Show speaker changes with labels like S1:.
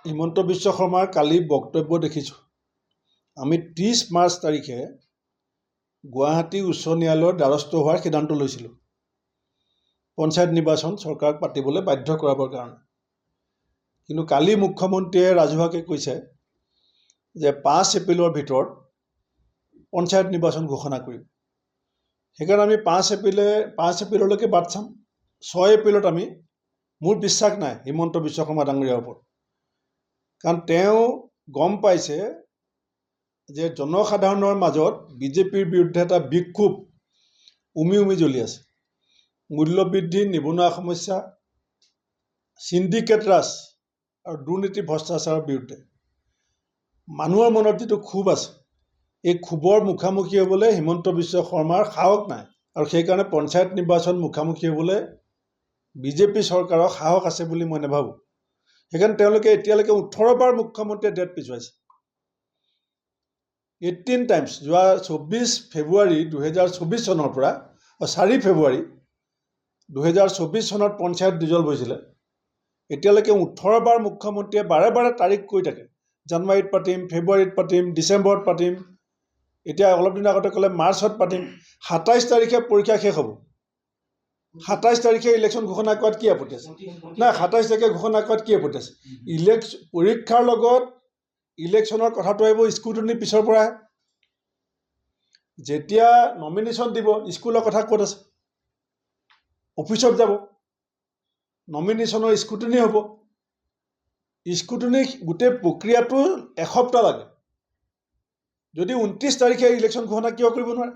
S1: হিমন্ত বিশ্ব শৰ্মাৰ কালি বক্তব্য দেখিছোঁ। আমি 30 মাৰ্চ তাৰিখে গুৱাহাটী উচ্চ ন্যায়ালয়ৰ দ্বাৰস্থ হোৱাৰ সিদ্ধান্ত লৈছিলোঁ পঞ্চায়ত নিৰ্বাচন চৰকাৰক পাতিবলৈ বাধ্য কৰাবৰ কাৰণে। কিন্তু কালি মুখ্যমন্ত্ৰীয়ে ৰাজহুৱাকৈ কৈছে যে 5 এপ্ৰিলৰ ভিতৰত পঞ্চায়ত নিৰ্বাচন ঘোষণা কৰিম। সেইকাৰণে আমি 5 এপ্ৰিললৈকে বাট চাম। 6 এপ্ৰিলত আমি মোৰ বিশ্বাস নাই হিমন্ত বিশ্ব শৰ্মা ডাঙৰীয়াৰ ওপৰত, কাৰণ তেওঁ গম পাইছে যে জনসাধাৰণৰ মাজত বিজেপিৰ বিৰুদ্ধে এটা বিক্ষোভ উমি জ্বলি আছে। মূল্যবৃদ্ধি, নিবনুৱা সমস্যা, চিণ্ডিকেট ৰাজ আৰু দুৰ্নীতি ভ্ৰষ্টাচাৰৰ বিৰুদ্ধে মানুহৰ মনত যিটো ক্ষোভ আছে, এই ক্ষোভৰ মুখামুখি হ'বলৈ হিমন্ত বিশ্ব শৰ্মাৰ সাহস নাই। আৰু সেইকাৰণে পঞ্চায়ত নিৰ্বাচন মুখামুখি হ'বলৈ বিজেপি চৰকাৰৰ সাহস আছে বুলি মই নাভাবোঁ। সেইকাৰণে তেওঁলোকে এতিয়ালৈকে 18 বাৰ মুখ্যমন্ত্ৰীয়ে ডেট পিছুৱাইছে। 18 টাইমছ। যোৱা 24 ফেব্ৰুৱাৰী 2024 চনৰ পৰা 4 ফেব্ৰুৱাৰী 2024 চনত পঞ্চায়ত ডিজলভ হৈছিলে। এতিয়ালৈকে 18 বাৰ মুখ্যমন্ত্ৰীয়ে বাৰে বাৰে তাৰিখ কৈ থাকে, জানুৱাৰীত পাতিম, ফেব্ৰুৱাৰীত পাতিম, ডিচেম্বৰত পাতিম, এতিয়া অলপ দিন আগতে ক'লে মাৰ্চত পাতিম। 27 তাৰিখে পৰীক্ষা শেষ হ'ব। 27 তাৰিখে ইলেকশ্যন ঘোষণা কৰাত কি আপত্তি আছে? নাই, 27 তাৰিখে ঘোষণা কৰাত কি আপত্তি আছে? পৰীক্ষাৰ লগত ইলেকশ্যনৰ কথাটো আহিব স্কুটনি পিছৰ পৰাই। যেতিয়া নমিনেশ্যন দিব, স্কুলৰ কথা ক'ত আছে? অফিচত যাব, নমিনেশ্যনৰ স্কুটনি হ'ব। স্কুটনি গোটেই প্ৰক্ৰিয়াটো এসপ্তাহ লাগে। যদি 29 তাৰিখে ইলেকশ্যন ঘোষণা কিয় কৰিব নোৱাৰে?